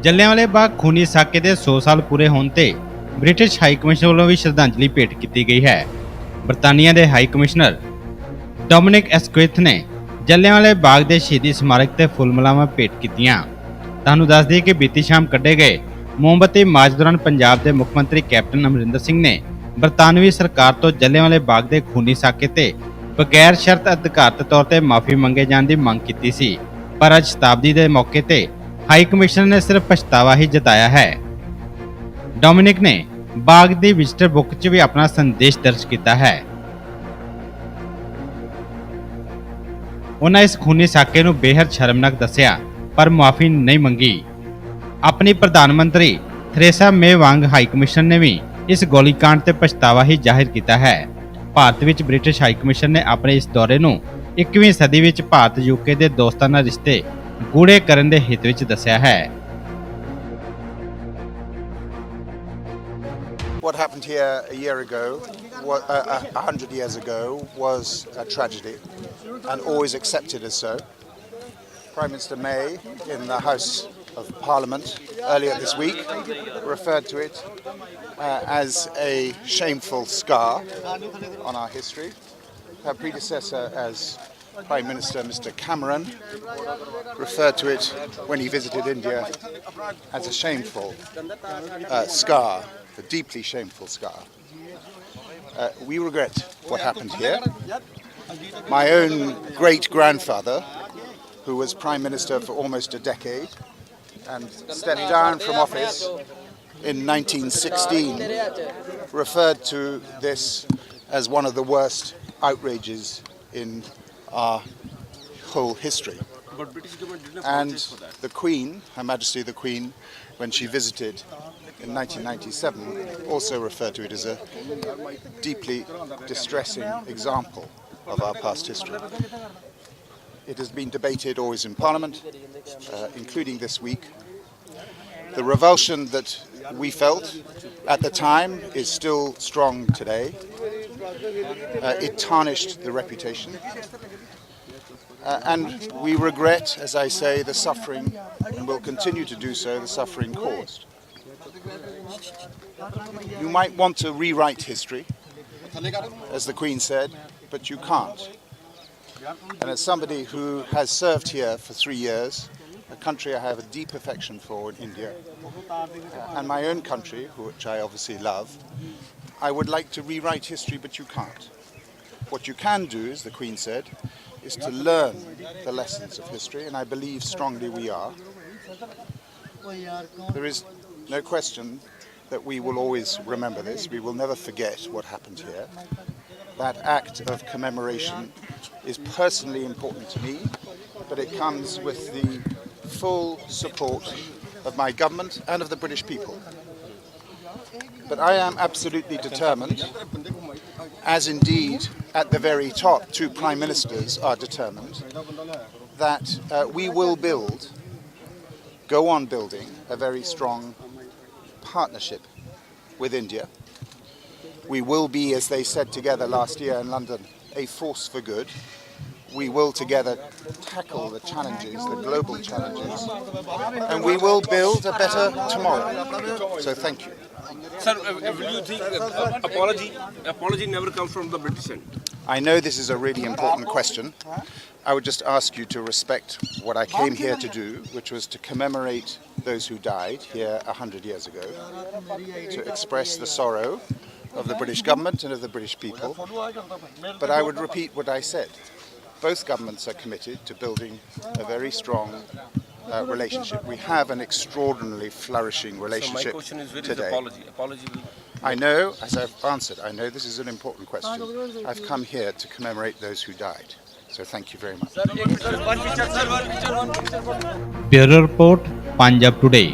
ਜੱਲਿਆਂਵਾਲੇ ਬਾਗ ਖੂਨੀ ਸਾਕੇ ਦੇ 100 ਸਾਲ ਪੂਰੇ ਹੋਣ ਤੇ ਬ੍ਰਿਟਿਸ਼ ਹਾਈ ਕਮਿਸ਼ਨ ਵੱਲੋਂ ਵੀ ਸ਼ਰਧਾਂਜਲੀ ਭੇਟ ਕੀਤੀ ਗਈ ਹੈ। ਬਰਤਾਨੀਆ ਦੇ ਹਾਈ ਕਮਿਸ਼ਨਰ ਡੋਮਿਨਿਕ ਐਸਕੁਇਥ ਨੇ ਜੱਲਿਆਂਵਾਲੇ ਬਾਗ ਦੇ ਸ਼ਹੀਦੀ ਸਮਾਰਕ ਤੇ ਫੁੱਲ ਮਾਲਾਵਾਂ ਭੇਟ ਕੀਤੀਆਂ। ਤੁਹਾਨੂੰ ਦੱਸ ਦਈਏ ਕਿ ਬੀਤੀ ਸ਼ਾਮ ਕੱਢੇ ਗਏ ਮੋਮਬੱਤੀ ਮਾਰਚ ਦੌਰਾਨ ਪੰਜਾਬ ਦੇ ਮੁੱਖ ਮੰਤਰੀ ਕੈਪਟਨ ਅਮਰਿੰਦਰ ਸਿੰਘ ਨੇ ਬਰਤਾਨਵੀ ਸਰਕਾਰ ਤੋਂ ਜੱਲਿਆਂਵਾਲੇ ਬਾਗ ਦੇ ਖੂਨੀ ਸਾਕੇ ਤੇ ਬਗੈਰ ਸ਼ਰਤ ਅਧਿਕਾਰਤ ਤੌਰ ਤੇ ਮਾਫੀ ਮੰਗੇ ਜਾਣ ਦੀ ਮੰਗ ਕੀਤੀ ਸੀ, ਪਰ ਅੱਜ ਸ਼ਤਾਬਦੀ ਦੇ ਮੌਕੇ ਤੇ ਹਾਈ ਕਮਿਸ਼ਨਰ ਨੇ ਸਿਰਫ ਪਛਤਾਵਾ ਹੀ ਜਤਾਇਆ ਹੈ। ਡੋਮਿਨਿਕ ਨੇ ਬਾਗ ਦੀ ਵਿਜ਼ਟਰ ਬੁੱਕ 'ਚ ਵੀ ਆਪਣਾ ਸੰਦੇਸ਼ ਦਰਜ ਕੀਤਾ ਹੈ। ਉਹਨਾਂ ਇਸ ਖੂਨੀ ਸਾਕੇ ਨੂੰ ਬੇਹੱਦ ਸ਼ਰਮਨਾਕ ਦੱਸਿਆ, ਪਰ ਮਾਫੀ ਨਹੀਂ ਮੰਗੀ। ਆਪਣੀ ਪ੍ਰਧਾਨ ਮੰਤਰੀ ਥੈਰੇਸਾ ਮੇ ਵਾਂਗ ਹਾਈ ਕਮਿਸ਼ਨਰ ਨੇ ਵੀ ਇਸ ਗੋਲੀकांड ਤੇ ਪਛਤਾਵਾ ਹੀ ਜ਼ਾਹਿਰ ਕੀਤਾ ਹੈ। ਭਾਰਤ ਵਿੱਚ ਬ੍ਰਿਟਿਸ਼ ਹਾਈ ਕਮਿਸ਼ਨ ਨੇ ਆਪਣੇ ਇਸ ਦੌਰੇ ਨੂੰ 21ਵੀਂ ਸਦੀ ਵਿੱਚ ਭਾਰਤ ਯੂਕੇ ਦੇ ਦੋਸਤਾਨਾ ਰਿਸ਼ਤੇ ਗੂੜੇ ਕਰਨ ਦੇ ਹਿੱਤ ਵਿੱਚ ਦੱਸਿਆ ਹੈ। What happened here a year ago, 100 years ago, was a tragedy and always accepted as so. Prime Minister May in the House of Parliament earlier this week referred to it as a shameful scar on our history. Her predecessor as Prime Minister Mr Cameron referred to it when he visited India as a shameful scar, a deeply shameful scar. We regret what happened here. My own great-grandfather, who was Prime Minister for almost a decade and stepped down from office in 1916, referred to this as one of the worst outrages in our whole history. And the Queen, Her Majesty the Queen, when she visited in 1997, also referred to it as a deeply distressing example of our past history. It has been debated always in Parliament, including this week. The revulsion that we felt at the time is still strong today. It tarnished the reputation. And we regret, as I say, the suffering, and will continue to do so, the suffering caused. You might want to rewrite history, as the Queen said, but you can't. And as somebody who has served here for 3 years, a country I have a deep affection for in India, and my own country, which I obviously love, I would like to rewrite history, but you can't. What you can do, as the Queen said, is to learn the lessons of history, and I believe strongly we are. There is no question that we will always remember this. We will never forget what happened here. That act of commemoration is personally important to me, but it comes with the full support of my government and of the British people. But I am absolutely determined, as indeed at the very top 2 Prime Ministers are determined, that we will go on building a very strong partnership with India. We will be, as they said together last year in London, a force for good. We will together tackle the challenges, the global challenges, and we will build a better tomorrow. So thank you. Sir, will you think apology never comes from the British end? I know this is a really important question. I would just ask you to respect what I came here to do, which was to commemorate those who died here 100 years ago, to express the sorrow of the British government and of the British people. But I would repeat what I said. Both governments are committed to building a very strong relationship. We have an extraordinarily flourishing relationship So my question is, where is today. apology will... I know, as I've answered, I know this is an important question. I've come here to commemorate those who died. So thank you very much. Bureau report, Punjab today.